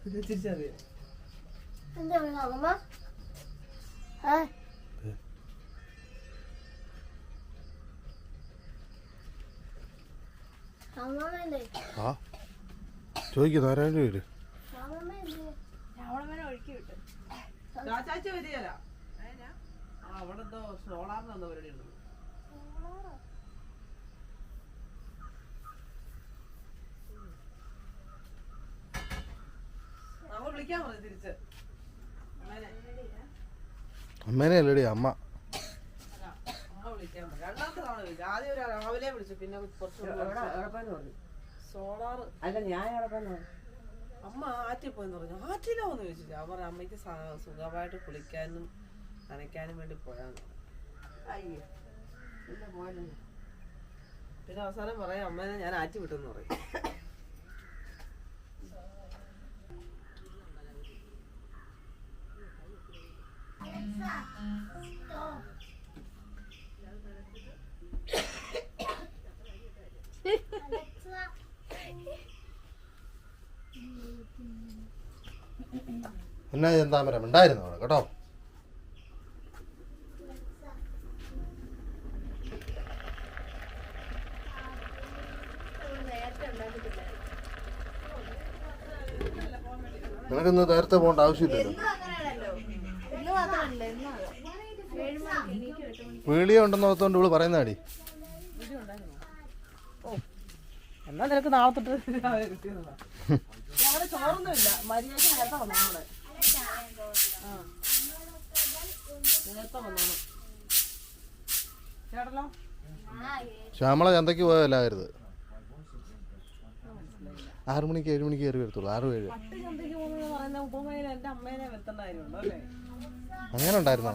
തിരിച്ചറിയാം. എന്താ അമ്മ? ആ ചോദിക്കുന്നു ആരാണ്ട് പേര് ചാച്ചാച്ചി വരികയല്ല. അവിടെ എന്തോ സോളാറിന് എന്തോ പരിപാടി ഉണ്ട്. നമ്മൾ വിളിക്കാൻ പറഞ്ഞു തിരിച്ച്. അമ്മേനെ അല്ലടി അമ്മ. അമ്മ വിളിക്കാൻ പറഞ്ഞു. രണ്ടാമത്തെ തവണ വിളിച്ചു. ആദ്യം ഒരു രാവിലെ വിളിച്ചു. പിന്നെ കുറച്ച് സോളാർ അല്ല ഞാൻ എവിടെ അമ്മ ആറ്റിൽ പോയെന്ന് പറഞ്ഞു. ആറ്റിലോ എന്ന് ചോദിച്ചു. ഞാൻ പറഞ്ഞു അമ്മയ്ക്ക് സുഖമായിട്ട് കുളിക്കാനും നനയ്ക്കാനും വേണ്ടി പോയാന്ന്. അയ്യോ പിന്നെ പോയല്ലോ. പിന്നെ അവസാനം പറയാം അമ്മേനെ ഞാൻ ആറ്റി വിട്ടെന്ന് പറയും. എന്നാ ചെന്താമരം ഉണ്ടായിരുന്നു അവിടെ കേട്ടോ. നിനക്കിന്ന് നേരത്തെ പോകേണ്ട ആവശ്യമില്ലല്ലോ. വീളിയ ഉണ്ടെന്ന് ഓർത്തോണ്ട് ഇവള് പറയുന്നാടി. എന്നാ നിനക്ക് നാളെ തൊട്ട് രാവിലെ കിട്ടിയതാ. അവിടെ ചോറൊന്നുമില്ല. മര്യാദക്ക് നേരത്തെ വന്നോളെ. നേരത്തെ വന്നോളൂ ചേട്ടല്ലോ. ശ്യാമള ചന്തയ്ക്ക് പോയല്ലായിരുന്നത്. 6 മണിക്ക് 7 മണിക്ക് കയറി വരത്തുള്ളൂ. 6-7 പട്ട് ചന്തയ്ക്ക് പോകുന്നത് പറയുന്ന ഉപമയിൽ എന്റെ അമ്മേനെ വരുത്തേണ്ട കാര്യമുണ്ടോ അല്ലേ? അങ്ങനെ ഉണ്ടായിരുന്നോ?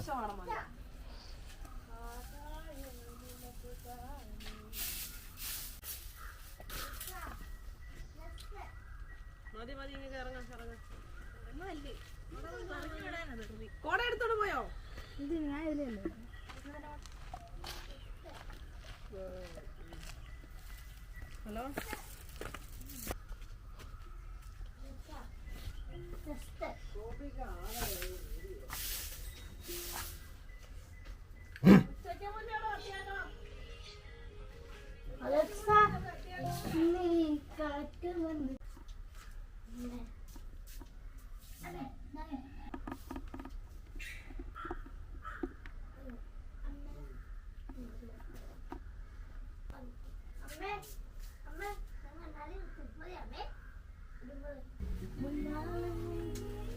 മതി മതി ഇങ്ങനെ ഇറങ്ങാം ഇറങ്ങാം. കോട എടുത്തോണ്ട് പോയോ? ഹലോ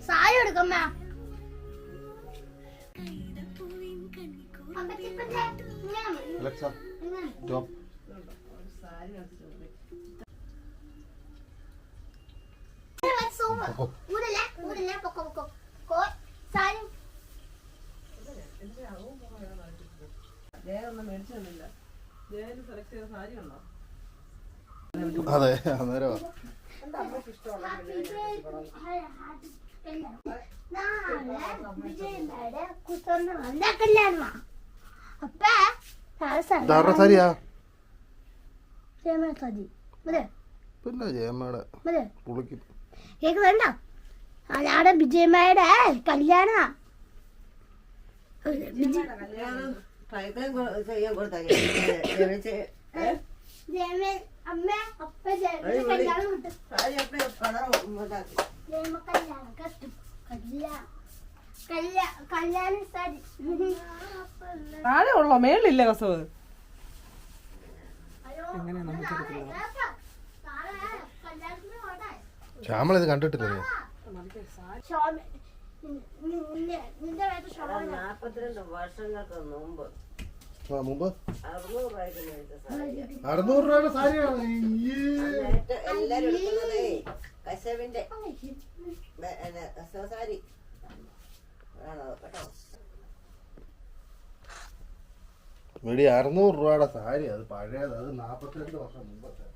സാരി എടുക്കമ്മ. Alexa stop. ജയൊന്നും മേടിച്ചു തന്നില്ല. ജയന് സെലക്ട് ചെയ്ത സാരി ഉണ്ടോ? അതെ അന്നേരമാ. സാരിയാ പിന്നെ ജയമ്മയുടെ പുളിക്കും കേക്ക് വേണ്ട. അയാടെ വിജയമ്മയുടെ കല്യാണ ചെയ്യാൻ കൊടുത്ത അമ്മ അപ്പ കല്യാണം സാരി താഴെ ഉള്ളോ മേളിലില്ല കസവ്? എങ്ങനെയാ നമുക്കറിയില്ല. ശ്യാമള ഇത് കണ്ടിട്ടില്ലേ? 42 വർഷങ്ങൾക്ക് മുമ്പ് മുമ്പ് 600 രൂപയ്ക്ക് മേടിച്ച സാരി. 600 രൂപയുടെ സാരിയാണ്. എല്ലാരും എടുക്കുന്നതേ കശവിന്റെ കസവ സാരി ആണോ കേട്ടോ. മേടി 600 രൂപയുടെ സാരി. അത് പഴയത്. അത് 42 വർഷം മുമ്പത്തെ.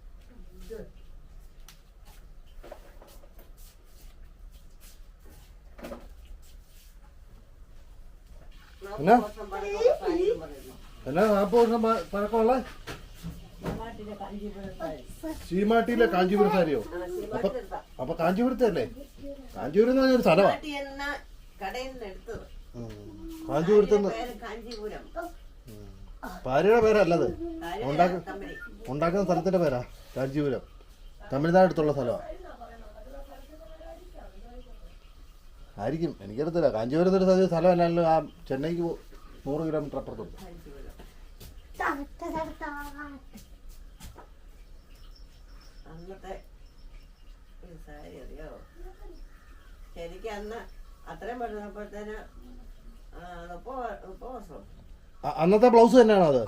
എന്നാ 40 വർഷം പഴക്കമുള്ള സീമാട്ടിയിലെ കാഞ്ചീപുരം സാരിയോ? അപ്പൊ കാഞ്ചീപുരത്തെ അല്ലേ? കാഞ്ചീപുരം എന്ന് പറഞ്ഞൊരു സ്ഥലമാണ്. നാട്ടിൽ എന്ന കടയിൽ നിന്ന് എടുത്തത്. കാഞ്ചീപുരത്തുനിന്ന് പേര് കാഞ്ചീപുരം. ഭാര്യയുടെ പേരല്ലത്, ഭാര്യയുടെ കമ്പനി. ഉണ്ടാക്കുന്ന സ്ഥലത്തിന്റെ പേരാ കാഞ്ചീപുരം. തമിഴ്നാട് അടുത്തുള്ള സ്ഥലമാണ്. ആയിരിക്കും, എനിക്കറിയത്തില്ല. കാഞ്ചീപുരത്തൊരു സ്ഥലം അല്ലല്ലോ. ആ ചെന്നൈക്ക് 100 കിലോമീറ്റർ അപ്പുറത്തുണ്ട്. അന്നത്തെ ഒരു സാരി അറിയോ? ശരിക്കും അന്ന് അത്രയും പെടുന്നപ്പോഴത്തേന് 30 വർഷം. അന്നത്തെ ബ്ലൗസ് തന്നെയാണോ അത്?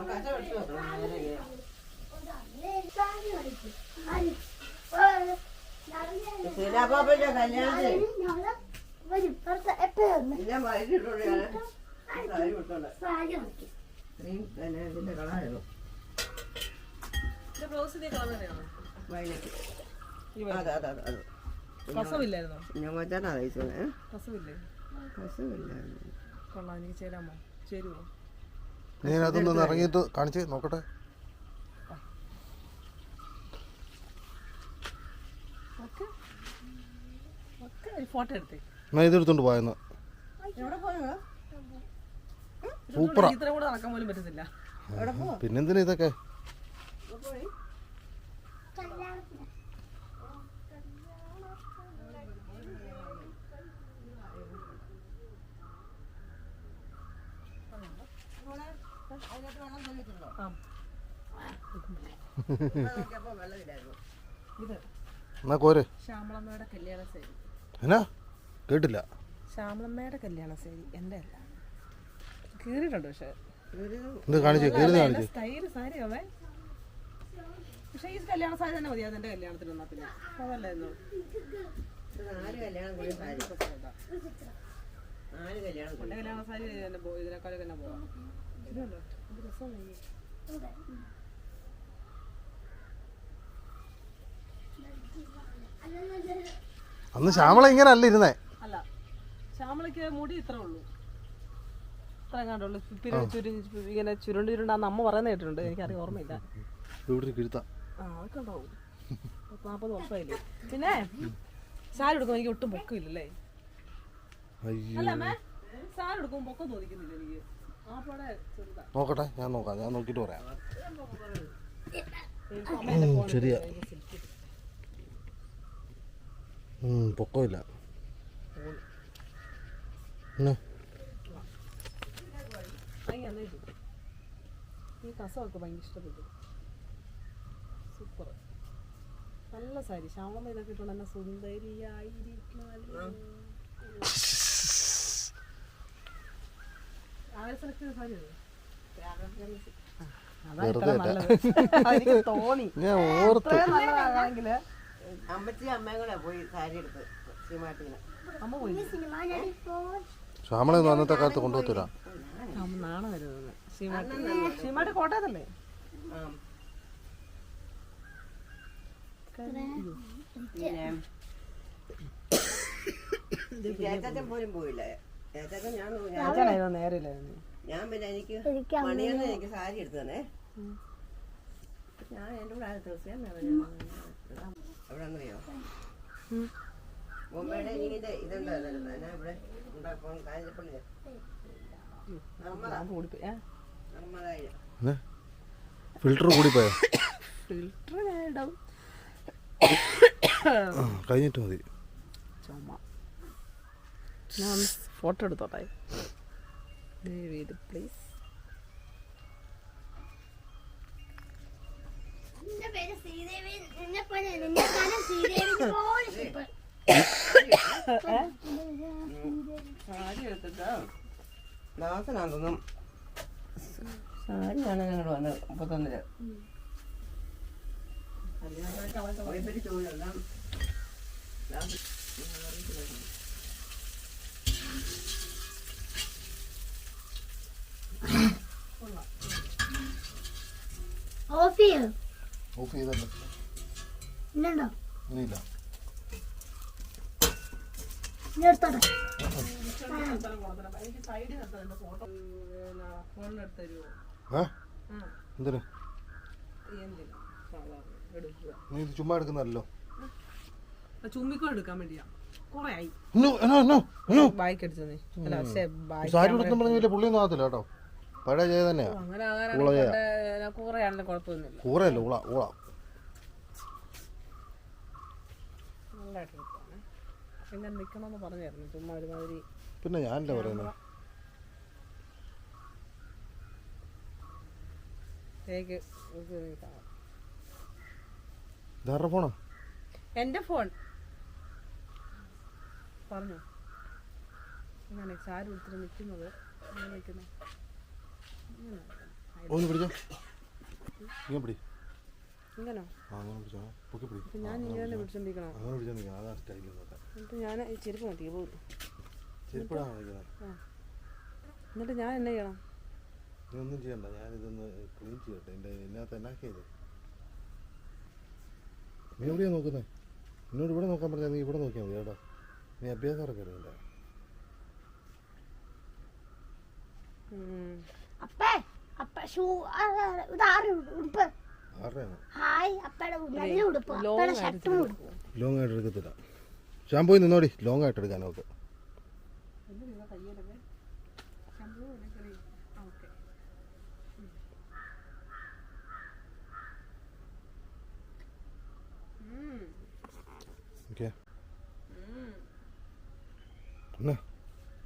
കഷ്ടപ്പെട്ടു ശീലാപ്പാപ്പന്റെ കല്യാണത്തിന് ഞാൻ വൈകിട്ടുള്ള സാരി കൊടുത്തോണ്ട് ഇതിന്റെ കളറായിരുന്നു വയലറ്റ്. അതെ അതെ അതെ അതെ. കസവില്ലായിരുന്നോ? ഞാൻ മച്ചാനാ തയ്ച്ചത്. കസവില്ലേ? കസവില്ലായിരുന്നു. കൊള്ളാം, എനിക്ക് ചേരാമോ? ചേരുവോ? ഞാൻ അതൊന്ന് ഇറങ്ങിയിട്ട് കാണിച്ച് നോക്കട്ടെ. ഫോട്ടോ എടുത്തേ. ഞാൻ ഇതെടുത്തോണ്ട് പോയെന്ന്. എവിടെ പോയോ? സൂപ്പറാ. ഇത്ര കൂടെ നടക്കാൻ പോലും പറ്റുന്നില്ല. പിന്നെന്തിനാ ഇതൊക്കെ? പോയി ഇത് എന്നാ കോര്. ശ്യാമളമ്മയുടെ കല്യാണ സാരി. എന്നാ കേട്ടില്ല. ശ്യാമളമ്മയുടെ കല്യാണ സാരി എൻ്റെ അല്ല, കീറിയിട്ടുണ്ട്. പക്ഷെ എന്ത് കാണിച്ചു? കീറി കാണിച്ചു. സ്റ്റൈല് സാരിയാവേ. പക്ഷെ ഈ കല്യാണ സാരി തന്നെ മതി. അതെന്റെ കല്യാണത്തിന് വന്നാ പിന്നെ അതല്ലായിരുന്നു. 4 കല്യാണം കൂടി സാരി. 4 കല്യാണം കൂടി. എന്റെ കല്യാണ സാരി ഇതിനേക്കാളൊക്കെ തന്നെ പോവാം. ഇതല്ലോ എന്ത് രസമാണ്. അന്ന് ശ്യാമള ഇങ്ങനെ അല്ല ഇരുന്നേ. അല്ല, ശ്യാമളയ്ക്ക് മുടി ഇത്രേ ഉള്ളൂ, ഇത്ര കണ്ടുള്ളൂ. ഇങ്ങനെ ചുരുണ്ടാന്ന് അമ്മ പറയുന്ന കേട്ടിട്ടുണ്ട്. എനിക്കറിയാം, ഓർമ്മയില്ല. ഇവിടെ കിഴുത്താ. ആ, അതൊക്കെ ഉണ്ടാവും. 40 വർഷമായില്ലേ. പിന്നെ സാരി എടുക്കുമ്പോൾ എനിക്ക് ഒട്ടും പൊക്കമില്ലല്ലേ? അല്ല അമ്മേ, സാരി എടുക്കുമ്പോൾ പൊക്കം തോന്നിക്കുന്നില്ല എനിക്ക്. ആ പാടെ ചെറുതാ. നോക്കട്ടെ, ഞാൻ നോക്കാം. ഞാൻ നോക്കിയിട്ട് പറയാം. ശരിയാ, പൊക്കമില്ല. ഈ കസമൊക്കെ ഭയങ്കര ഇഷ്ടപ്പെട്ടു. സൂപ്പർ, നല്ല സാരി. ശ്യാമളമ്മ ഇതൊക്കെ ഇട്ടുകൊണ്ട് തന്നെ സുന്ദരിയായിരിക്കും. സാരി തോന്നി. നല്ലതാണെങ്കില് അമ്മച്ചി അമ്മയും കൂടെ പോയി സാരി എടുത്ത് ശ്രീമാട്ടിന്. അമ്മ പോയി. ശ്യാമള അന്നത്തെ കാലത്ത് കൊണ്ടുപോകത്തില്ല. നാണ വരുന്നത്. ശ്രീമാട്ടി കോട്ടയത്തല്ലേ? ചേച്ചൻ പോലും പോയില്ല. ചേച്ചൻ നേരില്ലായിരുന്നു. ഞാൻ പിന്നെ എനിക്ക് മണിയെന്ന് എനിക്ക് സാരി എടുത്തു തന്നെ. ഞാൻ എൻ്റെ കൂടെ തീർച്ചയായും എവിടെ അറിയോ? ബൊമ്മയുടെ എനിക്കിന്റെ ഇതുണ്ടായിരുന്നു. ഞാൻ ഇവിടെ ഉണ്ടാക്കും കാഞ്ഞപ്പള്ളി ഫിൽറ്റർ കൂടിപ്പോയോ? ഫിൽറ്റർ ഞാൻ ഇടാം, കഴിഞ്ഞിട്ട് മതി. ചുമ. ഞാൻ ഫോട്ടോ എടുത്തോട്ടെ പ്ലീസ്. സാരി എടുത്തിട്ട് ദാസനാണെന്നും സാരിയാണ് ഞങ്ങൾ വന്നത് 31. ഓഫ് ചെയ്യോ? ഓഫ് ചെയ്തല്ലോ. ഇല്ലണ്ടോ? ഇനിയില്ല. എടുത്തോട്ടെ. എനിക്ക് സൈഡിൽ നിർത്താൻ ഫോട്ടോ ഫോണിലെടുത്ത് തരുമോ? എന്തിനാ? എടുക്കുക. നീ ഇത് ചുമ്മാ എടുക്കുന്നല്ലോ. ചുമ്മിക്കോ എടുക്കാൻ വേണ്ടിയാ. കുറെ ആയി ബായ്ക്ക് അടിച്ചതേ. അല്ല പക്ഷേ സാരി ഉടുത്തും പറഞ്ഞില്ല പുള്ളിയൊന്നും ആകത്തില്ല കേട്ടോ. പഴയ ജയ തന്നെയാ. അങ്ങനെ ആകാനാണെങ്കിൽ കൂറയാണെങ്കിലും കുഴപ്പമൊന്നുമില്ല. കൂറയല്ല ഊള ഊള. നല്ലതായിട്ട് എടുക്കാണ്. എങ്ങനെ നിൽക്കണമെന്ന് പറഞ്ഞായിരുന്നു. ചുമ്മാ ഒരുമാതിരി. പിന്നെ ഞാനല്ലേ പറയുന്നത്. ഇതാരുടെ ഫോണാ? എൻ്റെ ഫോൺ. പറഞ്ഞോ അങ്ങനെ സാരി എടുത്തിട്ട് നിൽക്കുന്നത്. ഒന്ന് പിടിച്ചോ. ഇങ്ങനെ പിടി. ഇങ്ങനോ? അങ്ങനെ പിടിച്ചോ. പൊക്കി പിടി. ഞാൻ ഇങ്ങനെ പിടിച്ചോണ്ടിരിക്കണോ? അങ്ങനെ പിടിച്ചാൽ നിൽക്കണം. അതാ സ്റ്റൈൽ. എന്നിട്ട് ഞാൻ ഈ ചെരുപ്പ് മാറ്റി പോകും. ചെരുപ്പിടാണ് നിൽക്കുന്നത്. എന്നിട്ട് ഞാൻ എന്നാ ചെയ്യണം? നീ ഒന്നും ചെയ്യണ്ട. ഞാനിതൊന്ന് ക്ലീൻ ചെയ്യട്ടെ. എൻ്റെ ഇതിനകത്ത് എന്നാക്കിയത്. നീ എവിടെയാണ് നോക്കുന്നത്? എന്നോട് ഇവിടെ നോക്കാൻ പറഞ്ഞാൽ നീ ഇവിടെ നോക്കിയാൽ മതി കേട്ടോ. നീ അഭ്യാസം ഇറക്കരുത്. എൻ്റെ അപ്പേ അപ്പ ഷൂ ഇതാറ് ഉടുപ്പ്. ആരുടെയാണ്? ഹായ് അപ്പയുടെ നല്ല ഉടുപ്പ്. അപ്പയുടെ ഷർട്ടും ഉടുപ്പ്. ലോങ് ആയിട്ട് എടുക്കത്തില്ല. ഷാമ്പൂ നിന്നോടി. ലോങ് ആയിട്ട് എടുക്കാൻ നോക്ക്.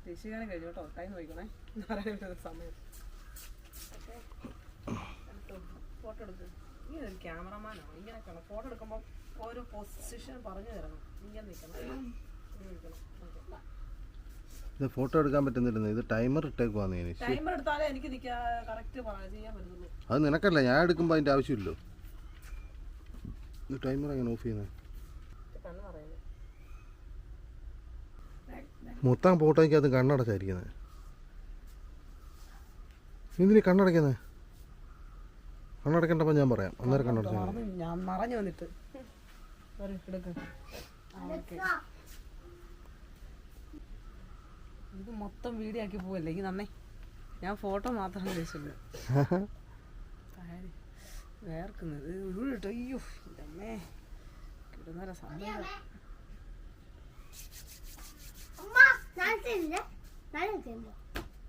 ദേശീയഗാനം കഴിഞ്ഞു കേട്ടോ. ടൈം നോക്കണേ. സമയം. ഫോട്ടോ എടുക്കും. ഇങ്ങനെ ഒരു ക്യാമറമാനാണോ? ഇങ്ങനെ ഫോട്ടോ എടുക്കുമ്പോൾ ഓരോ പൊസിഷൻ പറഞ്ഞു തരണം. ഇങ്ങനെ നിൽക്കണം. ഇത് ഫോട്ടോ എടുക്കാൻ പറ്റുന്നില്ലെന്ന്. ഇത് ടൈമർ ഇട്ടേക്കുവാന്ന്. ടൈമർ എടുത്താലേ എനിക്ക് കറക്റ്റ് ചെയ്യാൻ പറ്റുള്ളൂ. അത് നിനക്കല്ല. ഞാൻ എടുക്കുമ്പോൾ അതിൻ്റെ ആവശ്യമില്ലല്ലോ. ഇത് ടൈമർ എങ്ങനെ ഓഫ് ചെയ്യുന്നത്? കണ്ണ് പറയുന്നത് മൊത്തം ഫോട്ടോയ്ക്ക് അത് കണ്ണടച്ചായിരിക്കുന്നത്. എന്തിനീ കണ്ണടയ്ക്കുന്നത്? കണ്ണടക്കേണ്ടപ്പോൾ ഞാൻ പറയാം. അന്നേരം കണ്ണടച്ചാൽ ഞാൻ മറഞ്ഞു വന്നിട്ട് ഇത് മൊത്തം വീഡിയോ ആക്കി പോവല്ലേ ഈ നന്നേ. ഞാൻ ഫോട്ടോ മാത്രം ഉദ്ദേശിച്ചുള്ളൂ. വേർക്കുന്നത് വീട്ടോ. അയ്യോ അമ്മേ കിടുന്നേര സംഭവം.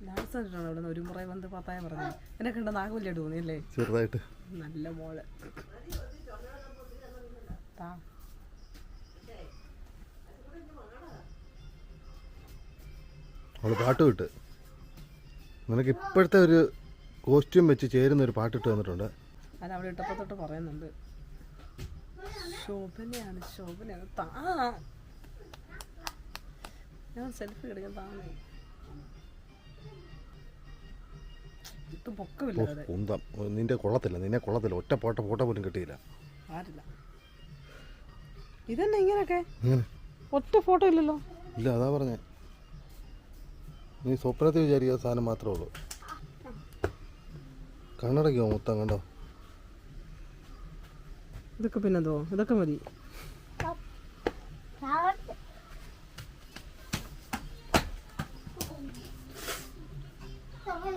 ഡാൻസ് കണ്ടിട്ടാണ് ഇവിടെ ഒരു മുറ വന്ന് പത്തായ പറഞ്ഞു. എന്നെ കണ്ട നാഗവല്ലിയായിട്ട് തോന്നിയല്ലേ? ചെറുതായിട്ട്. നല്ല മോള്. അവള് പാട്ട് വിട്ട്. നിനക്ക് ഇപ്പോഴത്തെ ഒരു കോസ്റ്റ്യൂം വെച്ച് ചേരുന്ന ഒരു പാട്ടിട്ട് വന്നിട്ടുണ്ട്. അത് അവിടെ ഇട്ടപ്പോൾ തൊട്ട് പറയുന്നുണ്ട്. ശോഭനയാണ് ശോഭനയാണ്. ഞാൻ സെൽഫി എടുക്കാൻ താങ്ങ ഇപ്പം പൊക്കമില്ല. നിന്റെ കൊള്ളത്തില്ല. നിന്നെ കൊള്ളത്തില്ല. ഒറ്റ ഫോട്ടോ പോലും കിട്ടിയില്ല. ആരില്ല. ഇതന്നെ ഇങ്ങനൊക്കെ ഒറ്റ ഫോട്ടോ ഇല്ലല്ലോ. ഇല്ല അതാ പറഞ്ഞേ. നീ സ്വപ്നത്തിൽ വിചാരിക്കുന്ന സാധനം മാത്രമേ ഉള്ളൂ. കണ്ണടയ്ക്കോ മൊത്തം കണ്ടോ? ഇതൊക്കെ പിന്നെന്തോ ഇതൊക്കെ മതി.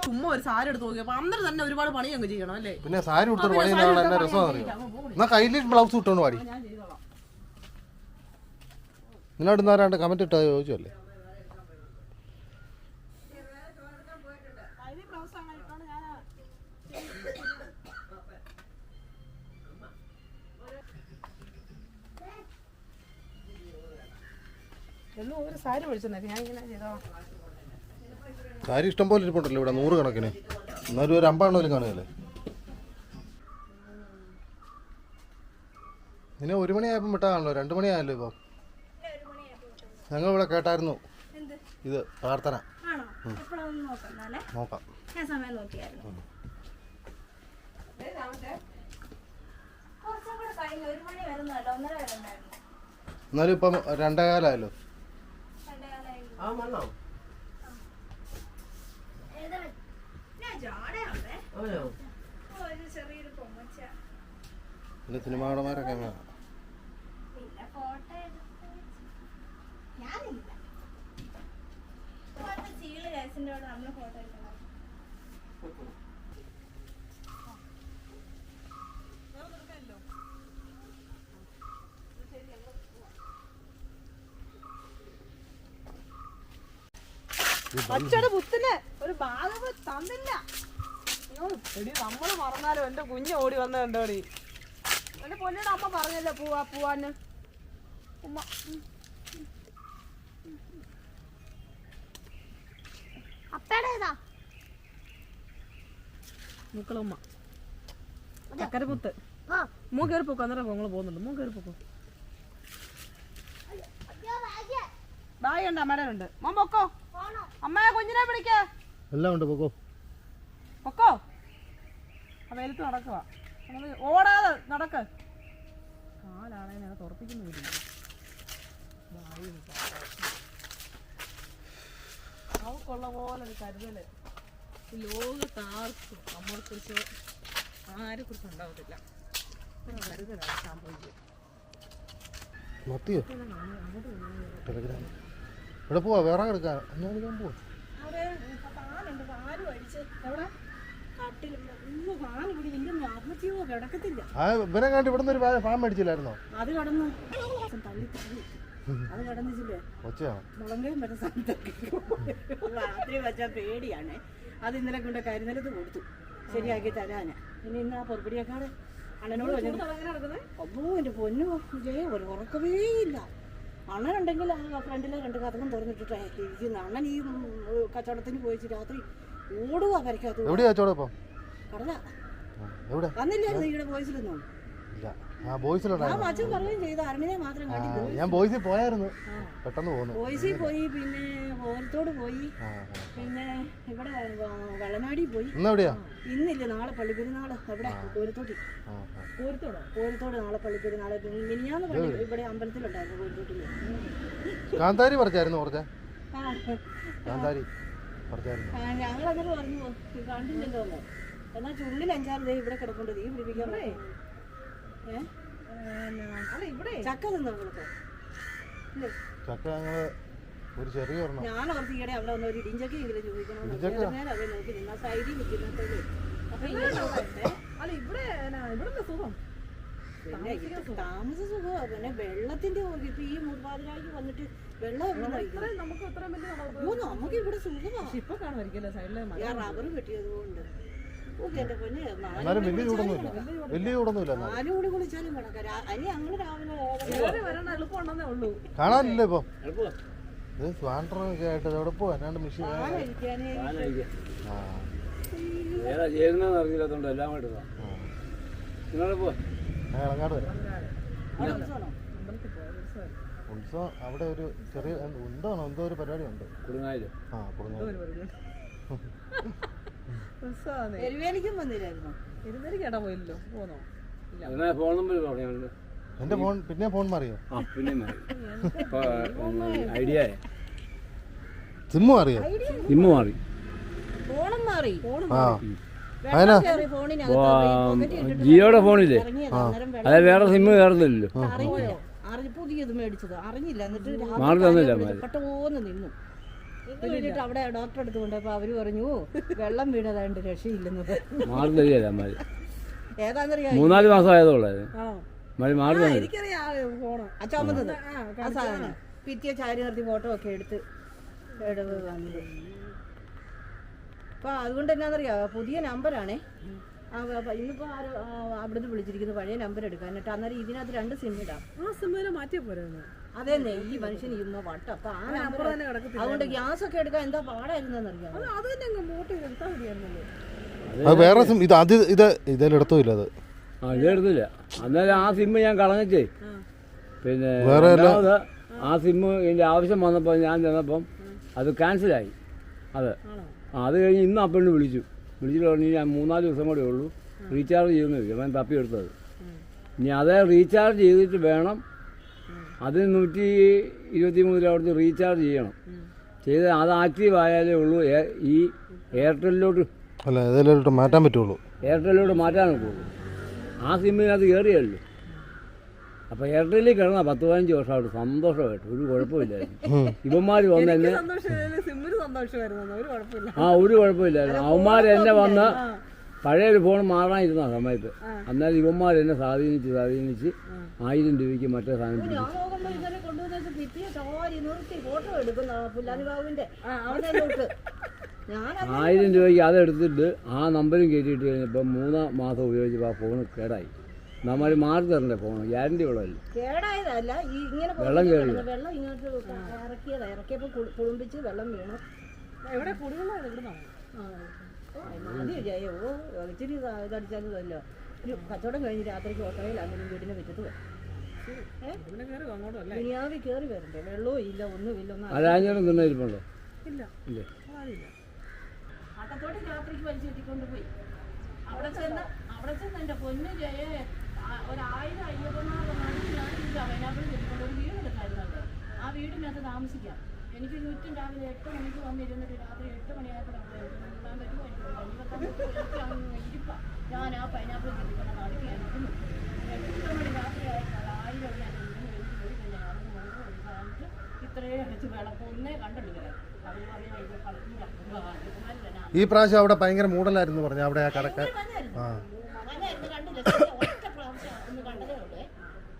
ചുമ്മാ ഒരു സാരി എടുത്ത് നോക്കിയപ്പോ അന്നേരം തന്നെ ഒരുപാട് പണി അങ്ങ് ചെയ്യണം അല്ലേ? പിന്നെ സാരി കൊടുത്തൊരു പണി എന്നെ രസം അറിയാം. എന്നാ കയ്യിൽ ബ്ലൗസ് ഇട്ടോണ്ട് പാടി. നിന്നോട് ഇന്നാരാണ്ട് കമന്റ് ഇട്ടാ ചോദിച്ചല്ലേ? ഒരു സാരി മേടിച്ചെന്നൊക്കെ ഞാൻ ഇങ്ങനെ ചെയ്തോ. സാരി ഇഷ്ടം പോലെ ഇരിപ്പുണ്ടല്ലോ ഇവിടെ 100 കണക്കിന്. എന്നാലും ഒരു 50 എണ്ണമെങ്കിലും കാണുകയല്ലേ? നിന്നെ 1 മണിയായപ്പം വിട്ടാണല്ലോ. 2 മണിയായല്ലോ ഇപ്പം. ഞങ്ങൾ ഇവിടെ കേട്ടായിരുന്നു ഇത് പ്രാർത്ഥന. നോക്കാം. എന്നാലും ഇപ്പം 2:15 പിന്നെ സിനിമാടന്മാരൊക്കെ അച്ഛയുടെ പുത്തിന് ഒരു ഭാഗം തന്നില്ല. എടി നമ്മള് മറന്നാലും എന്റെ കുഞ്ഞ് ഓടി വന്ന കണ്ടോടി. എന്റെ പൊന്നിയുടെ അമ്മ പറഞ്ഞല്ലോ പോവാന്ന്. ഉമ്മ അപ്പയുടെ ഏതാ? മുക്കളമ്മ ചക്കരമുത്ത്. ആ മൂ കയറി പോക്കോ. അന്നേരം ഞങ്ങള് പോകുന്നുണ്ട്. മൂ കയറി പോക്കോ. ബായി ഉണ്ട്, അമ്മയുടെ ഉണ്ട്. മോൻ പൊക്കോ. അമ്മയെ കുഞ്ഞിനെ വിളിക്ക. എല്ലാം ഉണ്ട് പൊക്കോ പൊക്കോ. ആ വെയിലത്ത് നടക്കുക. ഓടാതെ നടക്ക്. കാലാണെ ഞാൻ തുറപ്പിക്കുന്നില്ല. അവക്കുള്ള പോലെ ഒരു കരുതല് ഈ ലോകത്ത് ആർക്കും നമ്മളെ കുറിച്ചോ ആരെ കുറിച്ചും ഉണ്ടാവത്തില്ല. കരുതലാണ് സംഭവിക്കുക. മത്തിയോ ടെലഗ്രാം ഇവിടെ പോവാ. വേറെ എടുക്കാൻ എന്നാ എടുക്കാൻ പോവാ. അവിടെ പാലുണ്ട്. പാല് കഴിച്ച് എവിടെ കട്ടിൽ പാല് കൂടി നിന്റെ അമ്മച്ചിയോ കിടക്കത്തില്ല. ആ ഇവനെ കണ്ട് ഇവിടുന്ന് ഒരു ഫാം മേടിച്ചില്ലായിരുന്നോ? അത് കടന്നു തള്ളി തള്ളി അത് കടന്നിച്ചില്ലേ ഒച്ചയാണോ? മുളങ്കയും വരെ സ്ഥലത്തൊക്കെ രാത്രി വെച്ചാൽ പേടിയാണ്. അത് ഇന്നലെ കൊണ്ട് കരിനിലത്ത് കൊടുത്തു ശരിയാക്കി തരാന്. ഇനി ഇന്ന് ആ പൊറപ്പിടിയേക്കാട് അണ്ണനോട് പറഞ്ഞു. അപ്പോ എൻ്റെ പൊന്നു ജയ ഒരു ഉറക്കമേ ഇല്ല. അണ്ണനുണ്ടെങ്കിൽ ആ ഫ്രണ്ടിലെ 2 കഥകം തുറന്നിട്ടിട്ടേ ഇരിക്കുന്ന. അണ്ണൻ ഈ കച്ചവടത്തിന് പോയിച്ച് രാത്രി ഓടുക വരയ്ക്കാത്ത എവിടെയാ കച്ചവടം ഇപ്പം? കടല എവിടെ വന്നില്ലായിരുന്നു ഈയുടെ വോയിസിലൊന്നും. ഇല്ല. ആ ബോയ്സിലുണ്ടായിരുന്നു. അച്ഛൻ പറയുകയും ചെയ്തു അരണിനെ മാത്രം കാട്ടി പോയി. ഞാൻ ബോയ്സിൽ പോയായിരുന്നു. പെട്ടെന്ന് പോന്നു. വോയിസിൽ പോയി, പിന്നെ ഓരത്തോട് പോയി, പിന്നെ ഇവിടെ വെള്ളനാടി പോയി. ഇന്നെവിടെയാ? ഇന്നില്ല, നാളെ പള്ളിപ്പെരുന്നാള്. അവിടെ കോരത്തോട്ടി. കോരത്തോട് നാളെ പള്ളിപ്പെരുന്നാള്. മിനിഞ്ഞാന്ന് പള്ളി ഇവിടെ അമ്പലത്തിലുണ്ടായിരുന്നു കോരത്തോട്ടിൽ. കാന്താരി പറിച്ചായിരുന്നു കുറച്ച്. കാന്താരി പറിച്ചായിരുന്നു. ഞങ്ങൾ അങ്ങനെ പറഞ്ഞു കണ്ടില്ലല്ലോ ഒന്ന്. എന്നാൽ ചുള്ളിൽ 5-6 ദേ ഇവിടെ കിടപ്പുണ്ട്. തീ പിടിപ്പിക്കാൻ ചക്ക തിന്നോളൂ. ചക്ക ഞങ്ങള് ഒരു ചെറിയ ഒരെണ്ണം. ഞാൻ ഓർത്ത് ഈയിടെ അവിടെ വന്ന ഒരു ഇടിഞ്ചക്ക എങ്കിലും ചോദിക്കണമെന്ന്. അതേ നോക്കി നിന്ന സൈഡിൽ നിൽക്കുന്നതേ. അപ്പൊ അല്ല ഇവിടെ ഇവിടെ സുഖം. പിന്നെ താമസ സുഖമാണ്. പിന്നെ വെള്ളത്തിന്റെ ഇപ്പൊ ഈ മുൻപാതിരാക്കി വന്നിട്ട് വെള്ളം എവിടെ നമുക്ക് അത്രയും വലിയ നമുക്ക് ഇവിടെ സുഖമാണ്. ഇപ്പൊ കാണുമായിരിക്കല്ലോ സൈഡിലെ റബ്ബർ വെട്ടിയത് കൊണ്ട്. എന്റെ പൊന്നെ എന്നാലും വലിയ ചൂടൊന്നുമില്ല. വലിയ ചൂടൊന്നുമില്ല. 4 മണി കുളിച്ചാലും കിടക്കാം. അനി ഞങ്ങള് രാവിലെ വരണ എളുപ്പമുണ്ടെന്നേ ഉള്ളൂ. കാണാനില്ല ഇപ്പൊ. സ്വാൻഡറൊക്കെ ആയിട്ട് എവിടെ പോവാ? എന്നാണ്ട് മെഷീൻ അറിയില്ലാത്തോണ്ട് എല്ലാം നിങ്ങളെ പോ. ഇളങ്ങാട് വരാം. ഉത്സവം അവിടെ ഒരു ചെറിയ എന്താണോ എന്തോ ഒരു പരിപാടി ഉണ്ട്. കുടുങ്ങായില്ലോ. ആ കുടുങ്ങായി. എരുവേലിക്കും വന്നില്ലായിരുന്നു. ഇരുന്നേരിക്കേട്ടാ പോയില്ലല്ലോ. പോന്നോ? ഫോൺ നമ്പർ പറഞ്ഞു. എന്റെ ഫോൺ പിന്നെ ഫോൺ മാറിയോ? ആ പിന്നെ ഐഡിയ സിമ്മു അറിയോ? സിമ്മ് മാറി. ഫോണും മാറി. ആ അതിനാ ജിയോയുടെ ഫോണില്ലേ? അതെ, വേറെ സിമ്മ് കയറുന്നില്ലല്ലോ. പുതിയത് മേടിച്ചത് അറിഞ്ഞില്ല. എന്നിട്ട് മാറി തന്നില്ല. പെട്ടോന്ന് നിന്നു. എന്നിട്ട് അവിടെ ഡോക്ടറെ അടുത്ത് കൊണ്ടപ്പോ അവര് പറഞ്ഞു വെള്ളം വീണതായിട്ട് രക്ഷയില്ലെന്നത്. മാറി തരികയല്ല അമ്മാര്. ഏതാന്നറിയാം 3-4 മാസം ആയതോളായത്. മാറി തന്നെ. ആ ചുമന്നത് ആ സാധനം പിറ്റിയ ചാരി നിർത്തി ഫോട്ടോ ഒക്കെ എടുത്ത് വന്നത്. അപ്പൊ അതുകൊണ്ട് എന്നാന്നറിയാ പുതിയ നമ്പറാണേ. ഇന്നിപ്പോ അവിടുന്ന് വിളിച്ചിരിക്കുന്നു പഴയ നമ്പർ എടുക്കാൻ. എന്നിട്ട് അന്നേരം ഇതിനകത്ത് 2 സിം ഇടാം. ആ സിമ്മിനെ മാറ്റിയ പോരായിരുന്നു. അതേന്നെ ഈ മനുഷ്യൻ ഇരുന്ന വട്ടം. അപ്പൊ ആ നമ്പർ തന്നെ കിടക്കത്തില്ല. അതുകൊണ്ട് ഗ്യാസ് ഒക്കെ എടുക്കാൻ എന്താ പാടായിരുന്നറിയാം. അത് തന്നെ മോട്ട് എടുത്താൽ മതിയായിരുന്നല്ലോ. അത് വേറെ സിം. ഇത് അത് ഇതിലെടുത്തോ ഇല്ല. അത് ഇതെടുത്തില്ല. അന്നേരം ആ സിമ്മ് ഞാൻ കളഞ്ഞിട്ടേ പിന്നെ ആ സിമ്മ് ഇതിൻ്റെ ആവശ്യം വന്നപ്പോൾ ഞാൻ ചെന്നപ്പം അത് ക്യാൻസലായി. അത് കഴിഞ്ഞ് ഇന്ന് അപ്പഴിന് വിളിച്ചിട്ട് പറഞ്ഞു ഞാൻ 3-4 ദിവസം കൂടെ ഉള്ളൂ റീചാർജ് ചെയ്യുന്നത്. ഞാൻ തപ്പിയെടുത്തത്. ഇനി അത് റീചാർജ് ചെയ്തിട്ട് വേണം. അതിന് 123 രൂപ കൊടുത്ത് റീചാർജ് ചെയ്യണം. ചെയ്ത് അത് ആക്റ്റീവ് ആയാലേ ഉള്ളൂ ഈ എയർടെല്ലിലോട്ട് മാറ്റാൻ പറ്റുള്ളൂ. എയർടെല്ലിലോട്ട് മാറ്റാൻ നോക്കുള്ളൂ. ആ സിമ്മിനകത്ത് കയറിയല്ലോ. അപ്പോൾ എയർടെല്ലിൽ കിടന്ന 10-15 വർഷമായിട്ട് സന്തോഷമായിട്ട് ഒരു കുഴപ്പമില്ലായിരുന്നു. ഇവന്മാർ വന്ന് എന്നെ ഒരു കുഴപ്പമില്ലായിരുന്നു. അവന്മാർ എന്നെ വന്ന് പഴയൊരു ഫോൺ മാറാനിരുന്ന സമയത്ത് അന്നേരം ഇവന്മാർ എന്നെ സ്വാധീനിച്ച് 1000 രൂപയ്ക്ക് മറ്റേ സാധനം ഞാൻ നോക്കുമ്പോ ഇന്നലെ കൊണ്ടുവന്ന പിറ്റിയെ ചോരി നിർത്തി ഫോട്ടോ എടുക്കുന്ന പുല്ലാനി ബാബുവിന്റെ അവിടെ നോക്ക്. ഞാൻ 1000 രൂപയ്ക്ക് അതെടുത്തിട്ട് ആ നമ്പരും കയറ്റിയിട്ട് കഴിഞ്ഞപ്പോൾ 3 മാസം ഉപയോഗിച്ചപ്പോൾ ആ ഫോൺ കേടായി. നമ്മൾ മാറി തരണ്ടേ ഫോൺ, ഗ്യാരണ്ടി ഉള്ളതല്ലേ. കേടായതല്ല, ഈ ഇങ്ങനെ വെള്ളം കയറി വെള്ളം ഇങ്ങോട്ട് ഇറക്കിയപ്പോ കുളിമ്പിച്ച് വെള്ളം വീണു. എവിടെ കുടിവെള്ളം ഇവിടുന്നോ? മതി ജയോ, ഇച്ചിരി ഇതടിച്ചാലല്ലോ. ഒരു കച്ചവടം കഴിഞ്ഞ് രാത്രിക്ക് ഓട്ടോയിൽ അങ്ങനെ വീടിനെ വെച്ചിട്ട് പോയി. ഇവിടെ കയറി അങ്ങോട്ടും അല്ലേ? ദുനിയാവി കയറി വരണ്ടേ, വെള്ളവും ഇല്ല ഒന്നുമില്ല. ആരാഞ്ഞോടും തിന്നിരിപ്പുണ്ടോ? ഇല്ല ഇല്ല. അട്ടത്തോടെ രാത്രിക്ക് വലിച്ചു കെട്ടിക്കൊണ്ട് പോയി. അവിടെ ചെന്ന് എൻ്റെ പൊന്നു ജയ 1000 അയ്യപ്പന്മാരുടെ നടുവിലാണ് ഈ പൈനാപ്പിൾ കെട്ടിക്കൊണ്ട് ഒരു വീടെടുക്കായിരുന്നല്ലോ. ആ വീടിനകത്ത് താമസിക്കാം. എനിക്ക് ചുറ്റും രാവിലെ 8 മണിക്ക് വന്നിരുന്നിട്ട് രാത്രി 8 മണിയായപ്പോഴാണ് ഞാൻ ആ പൈനാപ്പിൾ കെട്ടിക്കൊണ്ട് നടുക്കുകയാണ് 8 മണി രാത്രിയായപ്പോൾ 1000 ഞാൻ പോയി കഴിഞ്ഞാൽ ഇത്രയും അടിച്ച് വിളക്കൊന്നേ കണ്ടിട്ടില്ല. അവർ പറഞ്ഞ കളക്കൂല. ഈ പ്രാവശ്യം അവിടെ ഭയങ്കര മൂടലായിരുന്നു പറഞ്ഞു അവിടെ ആ കടക്ക്. ആ കണ്ടില്ല, ഒറ്റ പ്രാവശ്യം ഒന്ന് കണ്ടതേ ഉള്ളൂ.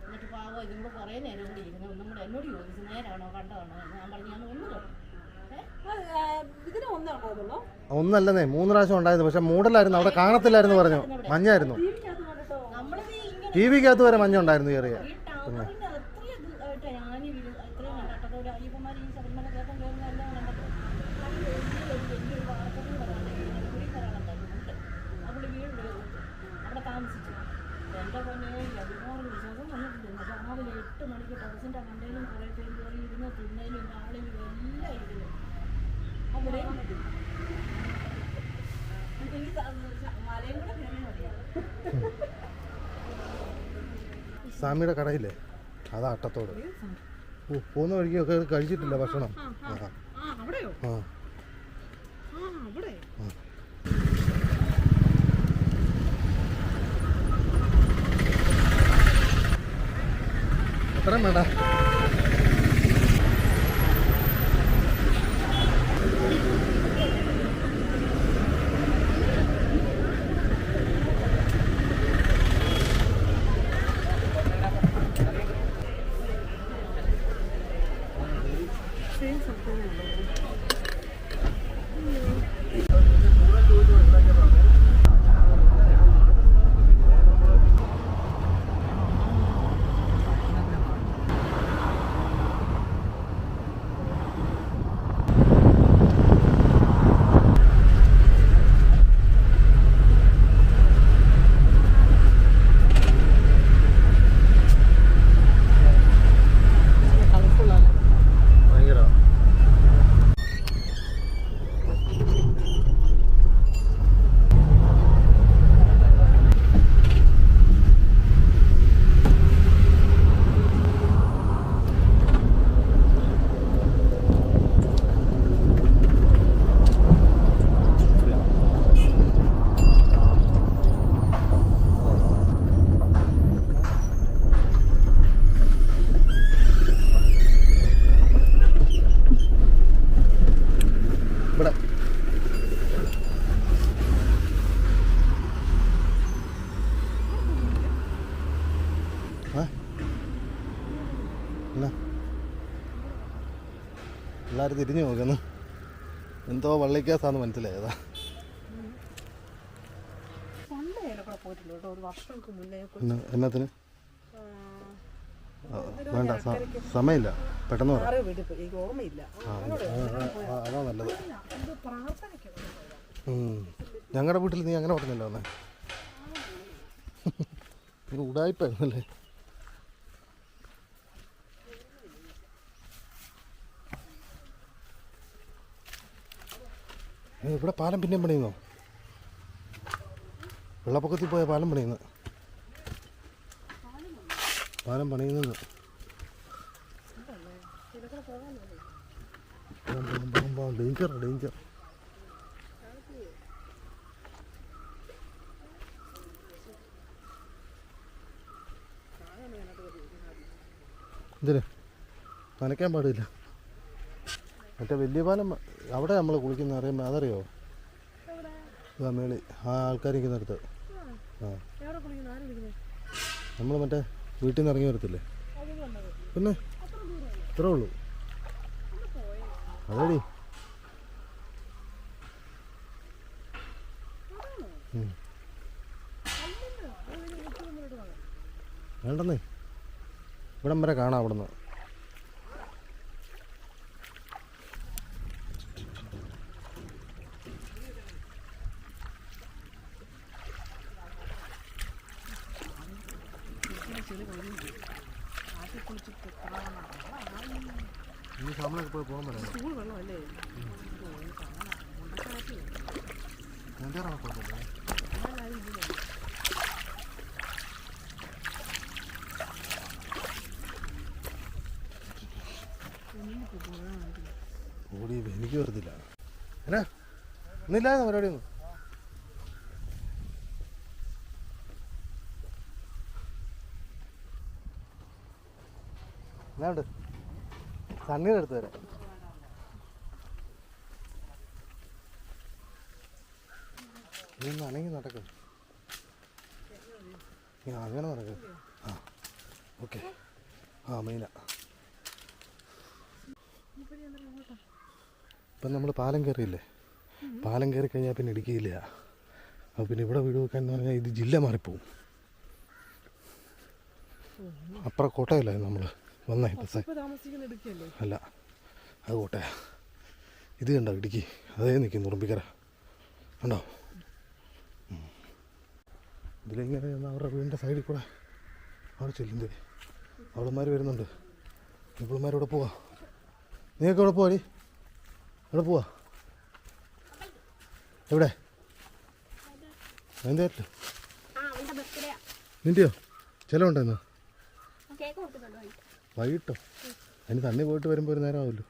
എന്നിട്ട് പാവം ഇതിവിടെ കുറേ നേരം കൂടി ഇരുന്ന് ഒന്നും കൂടെ എന്നോട് ചോദിച്ചു നേരാണോ കണ്ടതാണോ. ഞാൻ പറഞ്ഞു ഞാൻ ഒന്ന് കണ്ടു. ഇതിന് ഒന്നേ ഉണ്ടാകുള്ളൂ. ഒന്നല്ലെന്നേ 3 പ്രാവശ്യം ഉണ്ടായിരുന്നു. പക്ഷെ മൂടലായിരുന്നു, അവിടെ കാണത്തില്ലായിരുന്നു പറഞ്ഞു. മഞ്ഞായിരുന്നു. നമ്മളിത് ഇങ്ങനെ ടി വിക്കകത്ത് വരെ മഞ്ഞ ഉണ്ടായിരുന്നു ചെറിയ. ഈ ടവറിന് അത്രയും ഇതായിട്ട് ഞാൻ ഇത്രയും കണ്ടത്തോടെ അയ്യപ്പന്മാർ ഈ ശബരിമല കേട്ടം കയറുന്നതെല്ലാം കണ്ടത്. വലിയൊരു വാർത്തകൾ പറയാനുണ്ടായിരുന്നു. അവള് വീട് അവിടെ താമസിച്ചു. എൻ്റെ പൊന്നെ 16 വിശ്വാസം വന്നിട്ടില്ല. രാവിലെ 8 മണിക്ക് ടെറസിൻ്റെ മണ്ടയിലും കുറേ പേര് കയറി ഇരുന്ന് തിന്നയിലും ആളിലും എല്ലാം ഇരുന്നു. അവിടെ മലയും കൂടെ കയറി മതിയാ. സ്വാമിയുടെ കടയില്ലേ അതാ അട്ടത്തോട്. പോകുന്ന വഴിക്കൊക്കെ കഴിച്ചിട്ടില്ല ഭക്ഷണം. അവിടെയോ? ആ അവിടെ അത്രയും വേണ്ട. ഭയങ്കര ഇവിടെ എല്ലാവരും തിരിഞ്ഞു നോക്കുന്നു. എന്തോ വള്ളിക്കാസാന്ന് മനസ്സിലായതാ. പോയിട്ടില്ല കേട്ടോ, ഒരു വർഷങ്ങൾക്ക് മുന്നേ. എന്നത്തിന് വേണ്ട, സമയമില്ല, പെട്ടെന്ന് പറ. വീട്ടിൽ പോയി, എനിക്ക് ഓർമ്മയില്ല. അതാ നല്ലത്. ഞങ്ങളുടെ വീട്ടിൽ നീ അങ്ങനെ പറഞ്ഞല്ലോ വന്നേ. ഉടായിപ്പായിരുന്നല്ലേ. ഇവിടെ പാലം പിന്നെയും പണിയുന്നോ? വെള്ളപ്പൊക്കത്തിൽ പോയ പാലം പണിയുന്നു. പാലം പണിയുന്നത് ഡേഞ്ചർ ഡേഞ്ചർ. എന്തിന് നനയ്ക്കാൻ പാടില്ല. മറ്റേ വലിയ പാലം അവിടെ നമ്മൾ കുളിക്കുന്ന അറിയുമ്പോൾ അതറിയോ? മേളി ആ ആൾക്കാർ നിൽക്കുന്നിടത്ത്. ആ എവിടെ കുളിക്കുന്നു? ആരും കുളിക്കുന്നത്? നമ്മൾ മറ്റേ വീട്ടിൽ നിന്ന് ഇറങ്ങി വരത്തില്ലേ? പിന്നെ ഇത്രേ ഉള്ളൂ. അതേടി വേണ്ടെന്നേ, ഇവിടം വരെ കാണാം അവിടെ നിന്ന്. ഈ സമയമൊക്കെ പോയി പോകാൻ പറ്റില്ല. സ്കൂൾ വെള്ളമല്ലേ? എന്താ കുഴപ്പമില്ല. ഓടി എനിക്ക് വെറുതില്ല. എന്നാ ഒന്നില്ലായിരുന്നു പരിപാടിയൊന്നും. എന്നാണ്ട് സണ്ണീടെ അടുത്ത് വരാം. ഇതൊന്നും അനങ്ങി നടക്കും. അങ്ങനെ നടക്കും. ആ ഓക്കെ. ആ മെയിനാ. ഇപ്പം നമ്മൾ പാലം കയറിയില്ലേ? പാലം കയറി കഴിഞ്ഞാൽ പിന്നെ ഇടുക്കിയില്ല. അപ്പോൾ പിന്നെ ഇവിടെ വീട് വെക്കാന്ന് പറഞ്ഞാൽ ഇത് ജില്ല മാറിപ്പോവും. അപ്പുറം കോട്ടയല്ലേ നമ്മൾ വന്നേ ബസ്സേ? അല്ല, അത് കോട്ടയ. ഇത് കണ്ടോ ഇടുക്കി? അതേ നിൽക്കും തുറമ്പിക്കര കണ്ടോ? ഇതിലിങ്ങനെ അവരുടെ വീടിൻ്റെ സൈഡിൽ കൂടെ അവിടെ ചെല്ലുന്നത് അവളന്മാർ വരുന്നുണ്ട്. ഇവളന്മാരിവിടെ പോവാ. നീയൊക്കെ ഇവിടെ പോവാടി? എവിടെ പോവാ? എവിടെ? അതിൻ്റെ ആയിട്ടില്ല. നിൻ്റെയോ? ചിലവുണ്ടെന്ന് വൈകിട്ടോ? അതിന് തന്നെ പോയിട്ട് വരുമ്പോൾ ഒരു നേരം ആവുമല്ലോ.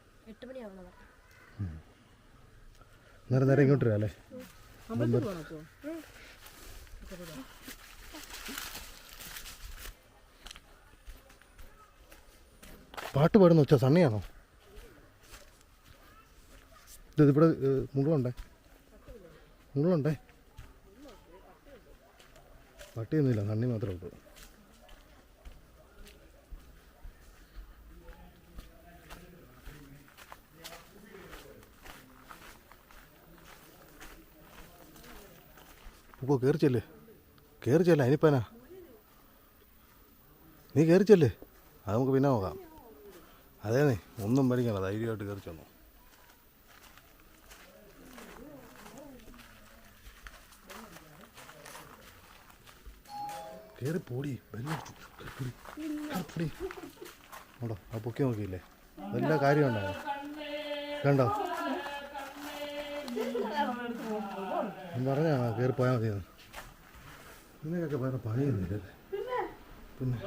നേരം ഇങ്ങോട്ട് വരാം അല്ലേ? പാട്ട് പാടുന്ന വെച്ചാൽ സണ്ണിയാണോ? ഇതിവിടെ മുഴുവണ്ടേ? മുഴുവണ്ടേ? പട്ടിയൊന്നുമില്ല, നന്ദി മാത്രമേ ഉള്ളൂ. ഇപ്പോൾ കയറി ചെല്ല്, കയറി ചെല്ല. അതിനിപ്പനാ നീ കയറി ചെല്ല്, അത് നമുക്ക് പിന്നെ നോക്കാം. അതേന്നേ, ഒന്നും മേടിക്കണ്ട, ധൈര്യമായിട്ട് കയറി ചെന്നു. കയറി പോടി, ബെല്ലടിച്ചു കേട്ടോ. ആ പൊക്കി നോക്കിയില്ലേ? എല്ലാ കാര്യം ഉണ്ടാവും കണ്ടോ? പറഞ്ഞാ കയറി പോയാൽ മതിയെന്ന്. നിനക്കൊക്കെ വേറെ പണിയൊന്നുമില്ല. പിന്നെ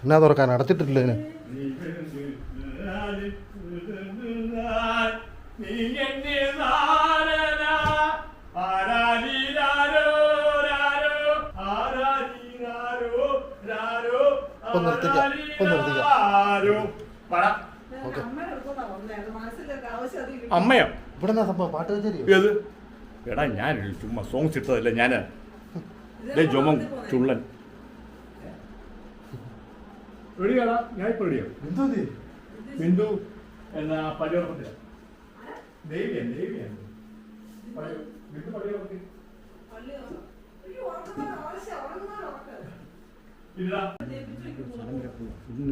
എന്നാ തുറക്കാൻ? അടച്ചിട്ടില്ല ഇതിന്. അമ്മയോ? ഇവിടെ സംഭവം പാട്ട് വെച്ചോ? ഏത്? എടാ ഞാൻ ചുമ്മാ സോങ്സ് ഇട്ടതല്ല ഞാൻ. ജോമം ചുള്ളൻ റെഡിയാടാ. ഞാൻ ഇപ്പൊ റെഡിയാ. ബിന്ദു എന്നാ പടിയോർപ്പത്തില ദേവിയാണ്. ദേവിയാണ് ബിന്ദു പടിയോർപ്പത്തി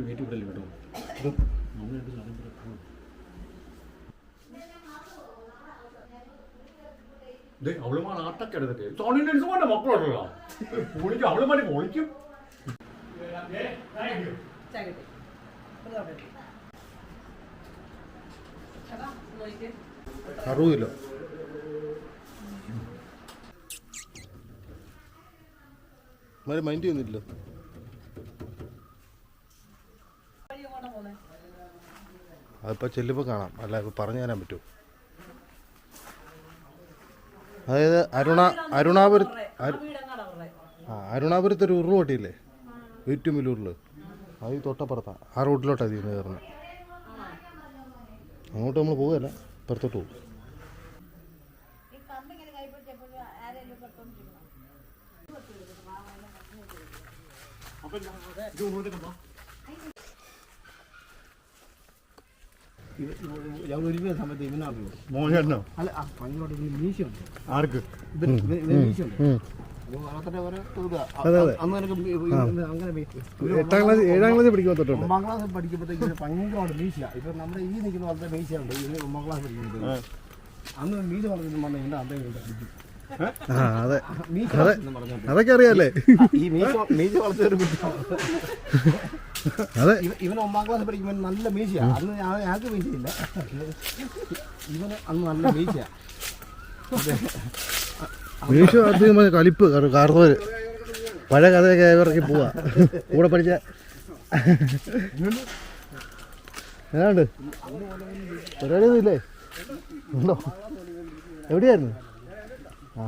വീട്ടിൽ വിടല്ലോ കേട്ടോ. അവളുമാർ ആട്ടൊക്കെ എടുത്തിട്ട് സോണിന്റെ മക്കളോടല്ലോ പൊളിക്കും. അവളുമാര് പൊളിക്കും. അറിവില്ല. മൈൻഡ് ചെയ്യുന്നില്ല. അതിപ്പോൾ ചെല്ലുമ്പോൾ കാണാം, അല്ല ഇപ്പോൾ പറഞ്ഞു തരാൻ പറ്റുമോ? അതായത് അരുണാപുരത്ത് ഒരു ഉരുള് പൊട്ടിയില്ലേ, ഏറ്റവും വലിയ ഉരുള്, അത് തൊട്ടപ്പുറത്താണ്. ആ റോഡിലോട്ടാണ് ഇതിന് കയറുന്നത്. അങ്ങോട്ട് നമ്മൾ പോവുകയല്ല, പുറത്തോട്ട് പോകും. ഞങ്ങൾ ഒരുമിച്ച സമയത്ത് ഇവനാണ് മോഹനോ അല്ല ഭയങ്കര മീശയുണ്ട് ആർക്ക് മീശയുണ്ട് എട്ടാം ക്ലാസ് 7ാം ക്ലാസ് പഠിക്കുമ്പോൾ തൊട്ടുണ്ട് 9ാം ക്ലാസ് പഠിക്കുമ്പോഴത്തേക്ക് ഭയങ്കരമാണ് മീശ ഇപ്പൊ നമ്മുടെ ഈ നിൽക്കുന്ന പോലത്തെ മീശയുണ്ട് ഇതിന് 9ാം ക്ലാസ് പഠിക്കുമ്പോഴത്തേക്ക് അന്ന് മീശ വളർത്തുന്ന പറഞ്ഞ എന്റെ അന്തം അതെ മീശ അതെ പറഞ്ഞിട്ട് അതൊക്കെ അറിയാല്ലേ ഈ മീശ വളർത്തിയൊരു അതെ ഇവൻ 9ാം ക്ലാസ് പഠിക്കുമ്പോൾ നല്ല മീശയാണ് അന്ന് ഞങ്ങൾക്ക് മീശയില്ല ഇവന് അന്ന് നല്ല മീശയാണ് മീശ അധികം കലിപ്പ് കാർന്നവര് പഴയ കഥയൊക്കെ ഇവർക്ക് പോവാ കൂടെ പഠിച്ച ഏതാണ്ട് പരിപാടിയൊന്നും ഇല്ലേ ഉണ്ടോ എവിടെയായിരുന്നു ആ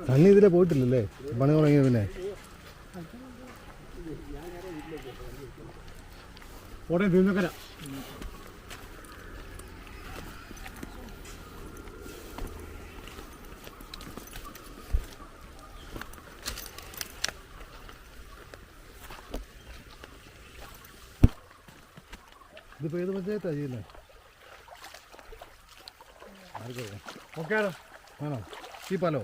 സണ്ണി ഇതിലെ പോയിട്ടില്ലല്ലേ പണി തുടങ്ങിയ പിന്നെ കോട്ടയം തിരുനക്കര ഇതിപ്പോൾ ഏത് പഞ്ചായത്താണ് ചെയ്യുന്നത് ആർക്കറിയാം ഓക്കെ ആണോ ഈ പാലോ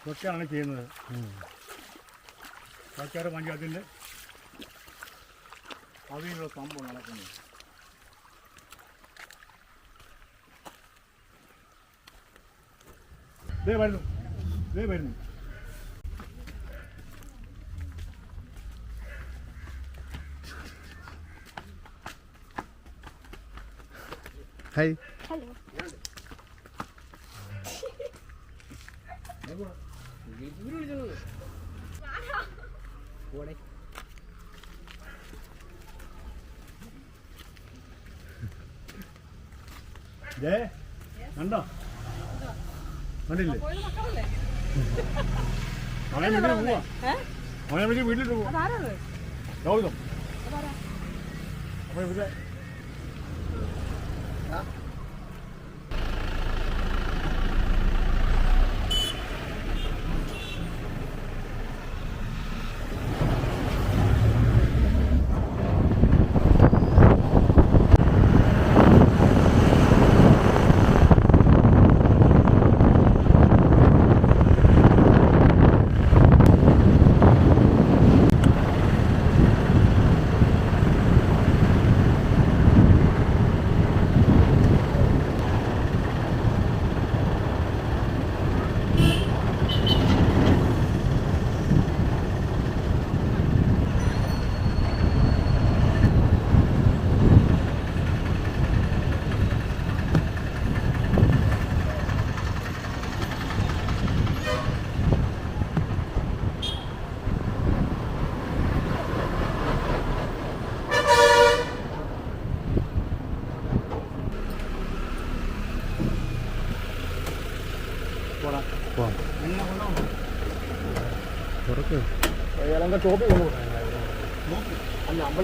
ഇതൊക്കെയാണ് ചെയ്യുന്നത് സർക്കാർ പഞ്ചായത്തിൻ്റെ അതിനുള്ള സംഭവം നടക്കുന്നത് വരുന്നു ഹായ് കണ്ടോ കണ്ടില്ലേ അവനെ വീട്ടിലിട്ട് പോവാ ഗൗതം അപ്പൊ ഇവിടെ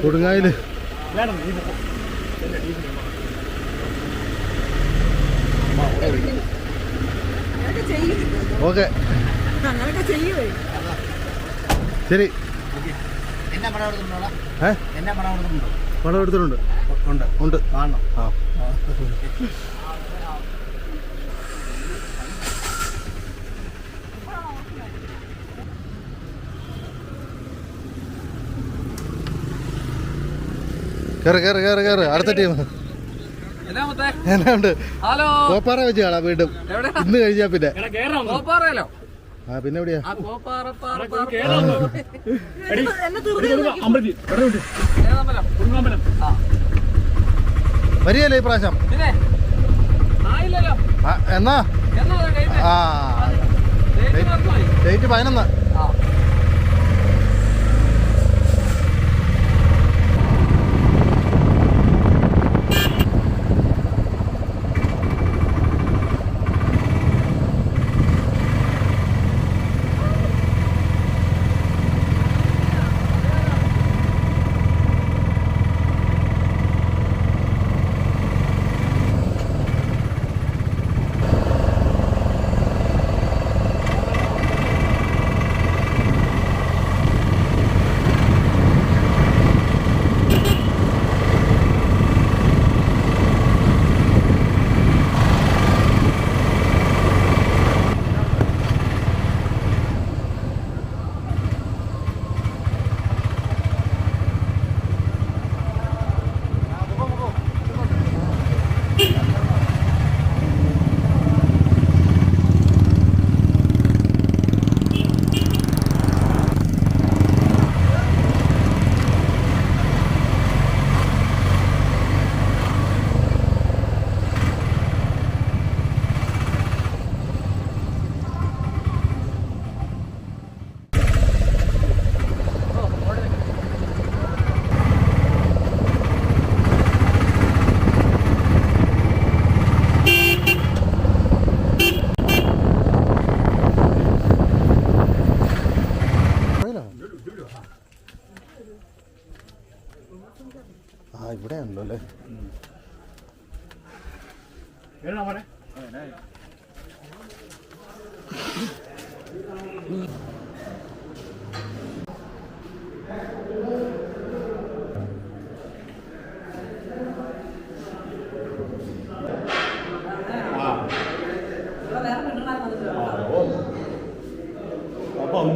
കൊടുങ്ങായില് ഓക്കെ അങ്ങനെയൊക്കെ ചെയ്യുവേ ശരി എന്നെ പണം എടുത്തിട്ടുണ്ടോ ഏ പണം എടുത്തിട്ടുണ്ട് ഉണ്ട് ഉണ്ട് കാണണം ആ കയറ് കയറ് കയറ് കയറ് അടുത്ത ടീം എന്നാണ്ട് ഹലോ കോപ്പാറ വെച്ച് കാണാം വീണ്ടും ഇന്ന് കഴിഞ്ഞാ പിന്നെ കോപ്പാറയല്ലോ ആ പിന്നെ എവിടെയാ വരികയല്ലേ ഈ പ്രാവശ്യം പിന്നെ ആയില്ലല്ലോ എന്നാ ആ ഡേറ്റ് 11 ആ ഏതാ മോനെ അപ്പം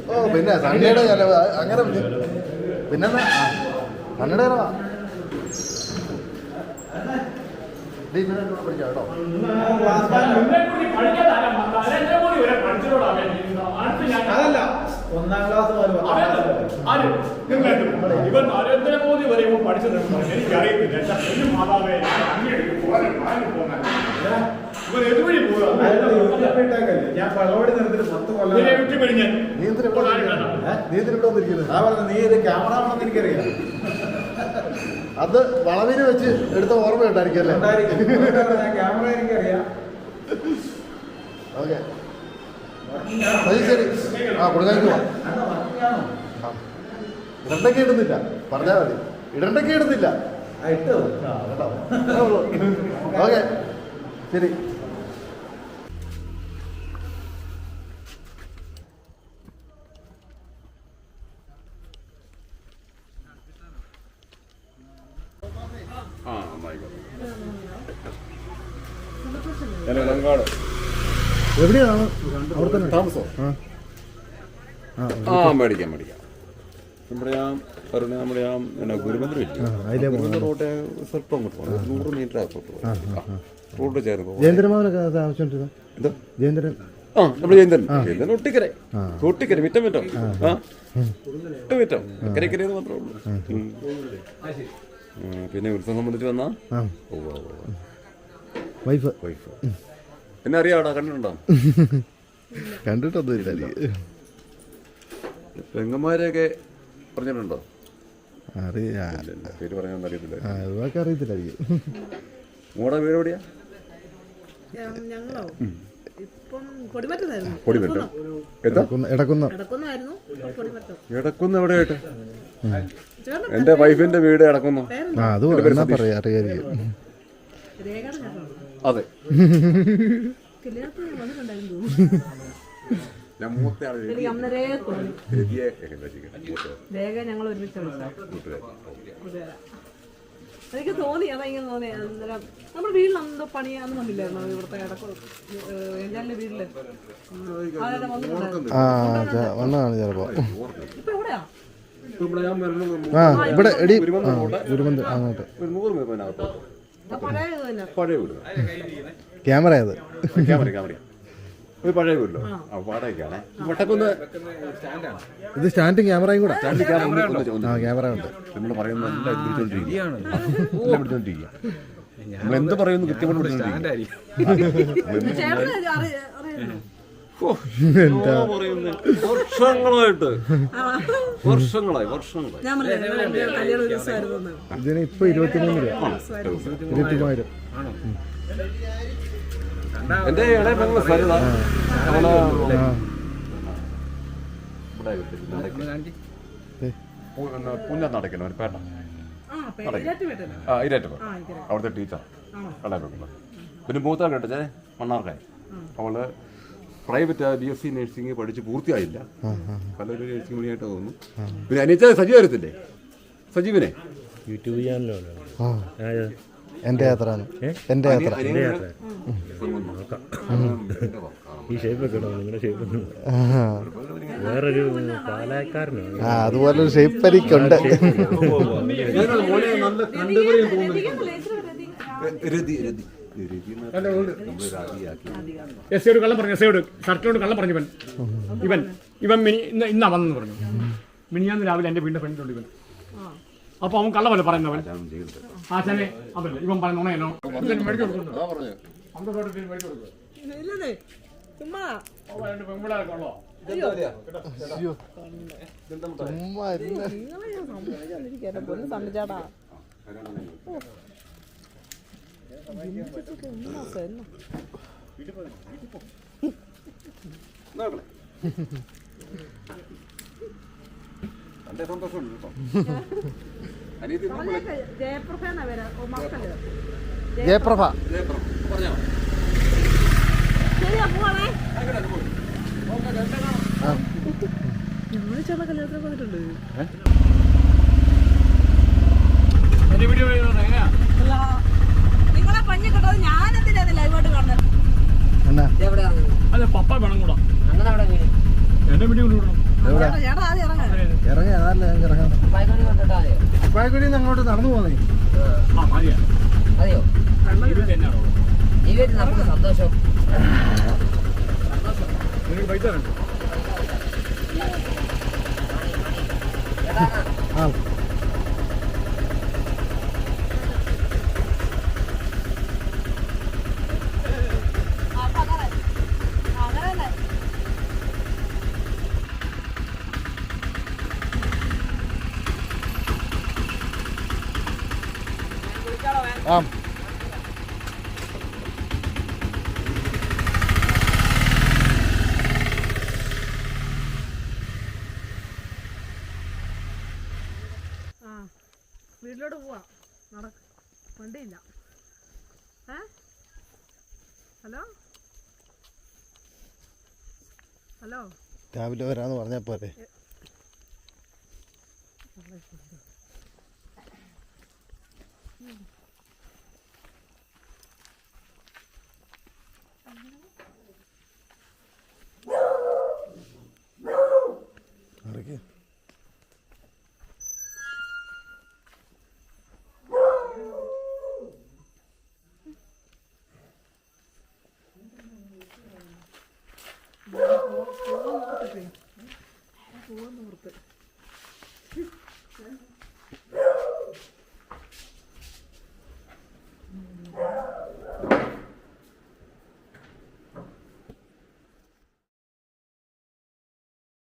ഓ പിന്നെ സൺഡേയുടെ ചിലവ് അങ്ങനെ പിന്നെ സൺഡേയുടെ ചിലവാ പഠിക്കാം കേട്ടോ. അതല്ല 1ാം ക്ലാസ് ഇവൻ നരേന്ദ്രമോദി വരെ ഇവൻ പഠിച്ചത് എനിക്കറിയത്തില്ല. ഇവൻ എതുവഴി പോകാ ഞാൻ പള്ളവടി നിർത്തിട്ട് 10 കൊല്ലം നീ എന്തിനാ ഇവിടെ വന്നിരിക്കുന്നത്? ആ പറഞ്ഞു നീ ഇത് ക്യാമറമാണെന്ന് എനിക്കറിയാം. അത് വളവിന് വെച്ച് എടുത്ത ഓർമ്മ ഉണ്ടായിരിക്കും അല്ലേ? ഞാൻ ക്യാമറ എനിക്കറിയാം. ഓക്കെ ശരി. ആ കൊടുക്കാനിക്ക് പോവാം. ഇടണ്ടൊക്കെ ഇടുന്നില്ല പറഞ്ഞാൽ മതി. ഇടണ്ടൊക്കെ ഇടുന്നില്ല. ഇട്ടോ ഓക്കെ ശരി. എവിടെയാണ് അവിടെ തന്നെ താമസം? മേടിക്കാം നമ്മുടെ നമ്മുടെ ഗുരുമന്ദിരം ഇല്ലേ, റോഡ് സ്വല്പം അങ്ങോട്ട് പോകണം, 100 മീറ്റർ റോഡ് ചേർന്ന് ജയേന്ദ്രമാവനൊക്കെ ആവശ്യമുണ്ട്. എന്തോ ജയേന്ദ്രൻ നമ്മുടെ ജയന്തൻ ഒട്ടിക്കര മിറ്റം കരക്കരയെന്ന് മാത്രമേ ഉള്ളൂ. പിന്നെ ഉത്സവം സംബന്ധിച്ച് വന്നാ വൈഫ് എന്നെ അറിയാടാ, കണ്ടിട്ടുണ്ടോ? കണ്ടിട്ടൊന്നുമില്ല. പെങ്ങന്മാരെയൊക്കെ പറഞ്ഞിട്ടുണ്ടോ? അറിയാം, പേര് പറയാനൊന്നും അറിയത്തില്ല. അതൊക്കെ അറിയത്തില്ലായിരിക്കും. മോടെ വീട് എവിടെയാ? ഞങ്ങളോ ഇപ്പം കൊടിമറ്റത്തായിരുന്നു. പൊടിമറ്റം എന്താ? ഇടക്കുന്ന എവിടെയായിട്ട്? എന്റെ വൈഫിന്റെ വീട് ഇടക്കുന്നു. അത് പറയാ അറിയായിരിക്കും. അതെ, ഞാൻ മൂത്തയാണ്. എനിക്ക് തോന്നി, അതെങ്ങനെ തോന്നി. അന്നേരം നമ്മുടെ വീട്ടിൽ എന്തോ പണിയാന്ന് വന്നില്ലായിരുന്നു ഇവിടുത്തെ എൻ്റെ വീട്ടില്. വന്നതാണ് ചിലപ്പോ. ഇപ്പൊ എവിടെയാ? ഇവിടെ എടി ഗുരുമന്ദിർ അങ്ങോട്ട്. പഴയ വീട് ക്യാമറ അത് ഒരു പഴയ വീടല്ലോ, വാടകയ്ക്കാണേ. വട്ടക്കുന്ന് ഇത് സ്റ്റാൻഡും ക്യാമറയും കൂടെ. ക്യാമറ ഉണ്ട്. നമ്മൾ പറയുന്നത് എല്ലാം പിടിച്ചോണ്ടിരിക്കുക. നമ്മളെന്ത് പറയുന്നു കൃത്യമായിട്ട് വർഷങ്ങളായി ഇതിന് ഇപ്പൊ 23 രൂപ. 23,000. എന്റെ ഇളയ പെങ്ങളെ സരിത പുന്ന നടക്കണം പേട്ട ഇരേറ്റപ്പ അവിടുത്തെ ടീച്ചർ ഇളയ പെങ്ങള്. പിന്നെ മൂത്ത കേട്ടോ മണ്ണാർക്കായി. അവള് പ്രൈവറ്റ് BSc നഴ്സിംഗ് പഠിച്ച് പൂർത്തിയായില്ല, പലരും നഴ്സിംഗ് പണിയായിട്ട് തോന്നുന്നു. പിന്നെ അനിച്ച സജീവ് വരത്തില്ലേ, സജീവിനെ യൂട്യൂബ് ചാനലാണ് എന്റെ യാത്ര. എന്റെ യാത്ര ഈ ഷേപ്പൊക്കെ നിങ്ങളുടെ ഷേപ്പ് വേറൊരു പാലക്കാരനാണ്. അതുപോലൊരു ഷേപ്പ് എനിക്കുണ്ട്. കള്ളം പറഞ്ഞു, ഷർട്ടിനോട് കള്ളം പറഞ്ഞു. ഇവൻ ഇന്നാ വന്നെന്ന് പറഞ്ഞു. മിനിഞ്ഞാന്ന് രാവിലെ എന്റെ വീടിന്റെ ഫ്രണ്ടിലുണ്ട് ഇവൻ. അപ്പൊ അവൻ കള്ളമല്ല പറയുന്നവൻ. ആശാനെ അതല്ല ഇവൻ പറയുന്ന ഉണയല്ലോ. നല്ല സന്തോഷമുണ്ട് കേട്ടോ. ജയപ്രഭ എന്നാ പേര് മക്കള്. ജയപ്രഭ. പറഞ്ഞോ. ശരിയാ പോവാണേ. ഞങ്ങൾ ചേർന്ന കല്യാണത്തിന് വന്നിട്ടുണ്ട്. എന്റെ വീഡിയോ എങ്ങനെയാ? നിങ്ങളെ പഞ്ഞി കിട്ടത് ഞാനെന്തിനാ ലൈവായിട്ട് കാണുന്നത്? അതെ പപ്പ വേണം കൂടാ. എന്റെ വീഡിയോ കൊണ്ടുവിടണം. ചേട്ടാ ആദ്യം ഇറങ്ങാൻ. ഇറങ്ങി അതല്ല ഞങ്ങൾക്ക് ഇറങ്ങാം. പായക്കുടിയിൽ നിന്ന് അങ്ങോട്ട് നടന്നു പോകുന്നേ. ആ മതിയാ. അതെയോ എന്നാണോ ജീവിതത്തിൽ നമുക്ക് സന്തോഷം. നിങ്ങൾക്ക് പൈസ വേണ്ട. ആ ആ വീട്ടിലോട്ട് പോവാ. വണ്ടിയില്ല. ഹലോ ഹലോ രാവിലെ വരാന്ന് പറഞ്ഞാൽ പോരെ. അടയ്ക്ക്. പോവാൻ നോർത്ത്